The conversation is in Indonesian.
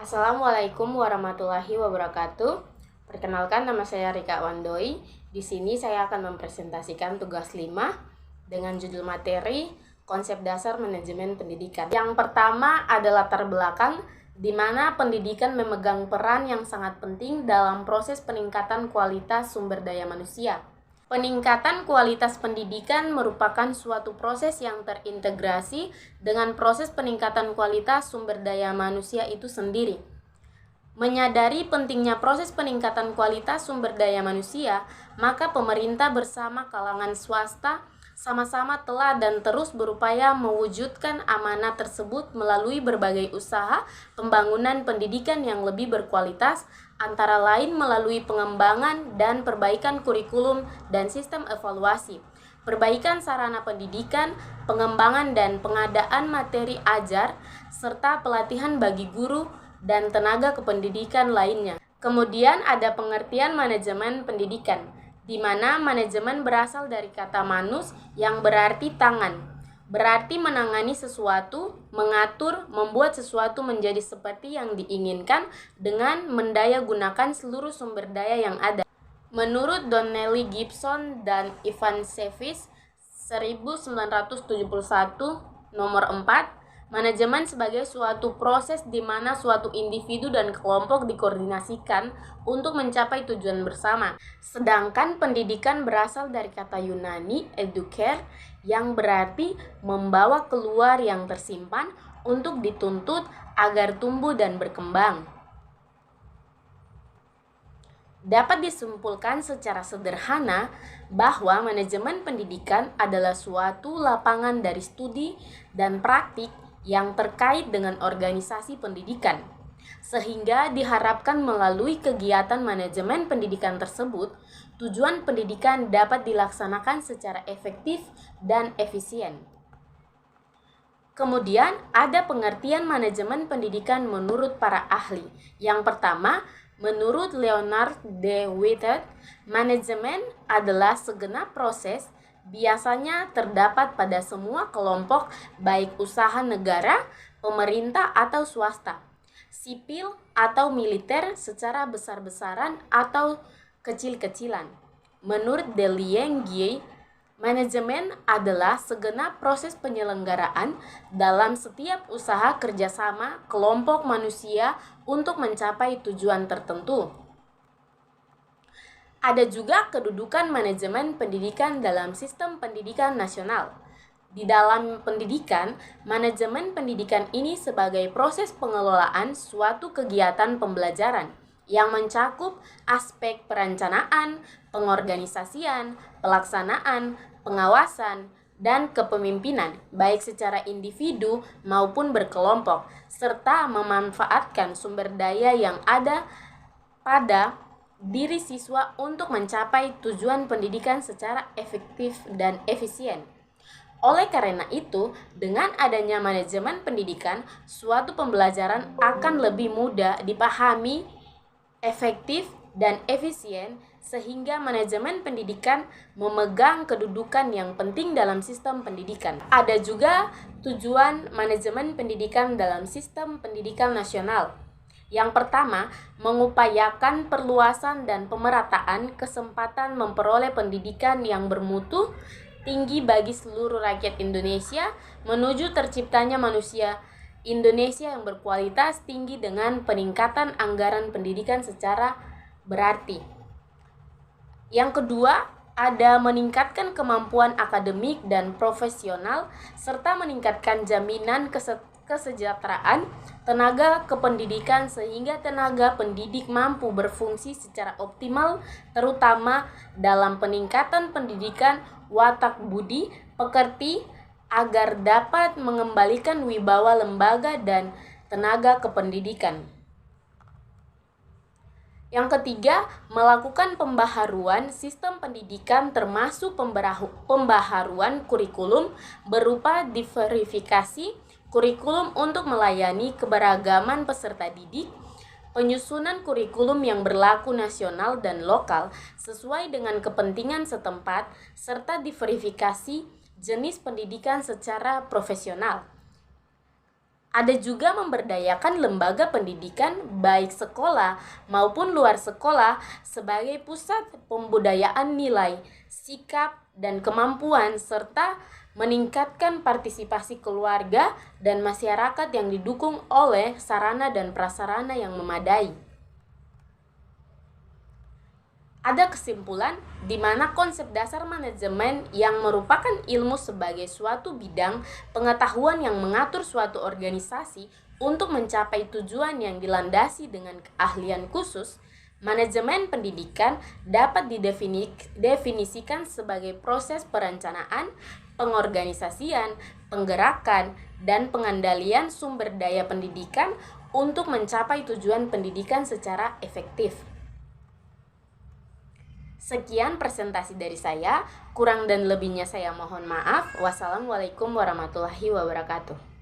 Assalamualaikum warahmatullahi wabarakatuh. Perkenalkan, nama saya Rika Wandoi. Di sini saya akan mempresentasikan tugas 5 dengan judul materi Konsep Dasar Manajemen Pendidikan. Yang pertama adalah latar belakang di mana pendidikan memegang peran yang sangat penting dalam proses peningkatan kualitas sumber daya manusia. Peningkatan kualitas pendidikan merupakan suatu proses yang terintegrasi dengan proses peningkatan kualitas sumber daya manusia itu sendiri. Menyadari pentingnya proses peningkatan kualitas sumber daya manusia, maka pemerintah bersama kalangan swasta sama-sama telah dan terus berupaya mewujudkan amanah tersebut melalui berbagai usaha pembangunan pendidikan yang lebih berkualitas, antara lain melalui pengembangan dan perbaikan kurikulum dan sistem evaluasi, perbaikan sarana pendidikan, pengembangan dan pengadaan materi ajar, serta pelatihan bagi guru dan tenaga kependidikan lainnya. Kemudian ada pengertian manajemen pendidikan, di mana manajemen berasal dari kata manus yang berarti tangan. Berarti menangani sesuatu, mengatur, membuat sesuatu menjadi seperti yang diinginkan dengan mendayagunakan seluruh sumber daya yang ada. Menurut Donnelly Gibson dan Ivan Cevic 1971 nomor 4, manajemen sebagai suatu proses di mana suatu individu dan kelompok dikoordinasikan untuk mencapai tujuan bersama. Sedangkan pendidikan berasal dari kata Yunani educare yang berarti membawa keluar yang tersimpan untuk dituntut agar tumbuh dan berkembang. Dapat disimpulkan secara sederhana bahwa manajemen pendidikan adalah suatu lapangan dari studi dan praktik yang terkait dengan organisasi pendidikan, sehingga diharapkan melalui kegiatan manajemen pendidikan tersebut, tujuan pendidikan dapat dilaksanakan secara efektif dan efisien. Kemudian ada pengertian manajemen pendidikan menurut para ahli. Yang pertama, menurut Leonard D. Whitehead, manajemen adalah segenap proses biasanya terdapat pada semua kelompok, baik usaha negara, pemerintah atau swasta, sipil atau militer secara besar-besaran atau kecil-kecilan. Menurut Delieng Gie, manajemen adalah segenap proses penyelenggaraan dalam setiap usaha kerjasama kelompok manusia untuk mencapai tujuan tertentu. Ada juga kedudukan manajemen pendidikan dalam sistem pendidikan nasional. Di dalam pendidikan, manajemen pendidikan ini sebagai proses pengelolaan suatu kegiatan pembelajaran yang mencakup aspek perencanaan, pengorganisasian, pelaksanaan, pengawasan, dan kepemimpinan, baik secara individu maupun berkelompok, serta memanfaatkan sumber daya yang ada pada diri siswa untuk mencapai tujuan pendidikan secara efektif dan efisien. Oleh karena itu, dengan adanya manajemen pendidikan, suatu pembelajaran akan lebih mudah dipahami, efektif, dan efisien, sehingga manajemen pendidikan memegang kedudukan yang penting dalam sistem pendidikan. Ada juga tujuan manajemen pendidikan dalam sistem pendidikan nasional. Yang pertama, mengupayakan perluasan dan pemerataan kesempatan memperoleh pendidikan yang bermutu tinggi bagi seluruh rakyat Indonesia menuju terciptanya manusia Indonesia yang berkualitas tinggi dengan peningkatan anggaran pendidikan secara berarti. Yang kedua, ada meningkatkan kemampuan akademik dan profesional serta meningkatkan jaminan kesejahteraan tenaga kependidikan sehingga tenaga pendidik mampu berfungsi secara optimal, terutama dalam peningkatan pendidikan watak budi pekerti agar dapat mengembalikan wibawa lembaga dan tenaga kependidikan. Yang ketiga, melakukan pembaharuan sistem pendidikan termasuk pembaharuan kurikulum berupa diverifikasi kurikulum untuk melayani keberagaman peserta didik, penyusunan kurikulum yang berlaku nasional dan lokal sesuai dengan kepentingan setempat, serta diverifikasi jenis pendidikan secara profesional. Ada juga memberdayakan lembaga pendidikan baik sekolah maupun luar sekolah sebagai pusat pembudayaan nilai, sikap, dan kemampuan serta meningkatkan partisipasi keluarga dan masyarakat yang didukung oleh sarana dan prasarana yang memadai. Ada kesimpulan di mana konsep dasar manajemen yang merupakan ilmu sebagai suatu bidang pengetahuan yang mengatur suatu organisasi untuk mencapai tujuan yang dilandasi dengan keahlian khusus. Manajemen pendidikan dapat didefinisikan sebagai proses perencanaan, pengorganisasian, penggerakan, dan pengendalian sumber daya pendidikan untuk mencapai tujuan pendidikan secara efektif. Sekian presentasi dari saya, kurang dan lebihnya saya mohon maaf. Wassalamualaikum warahmatullahi wabarakatuh.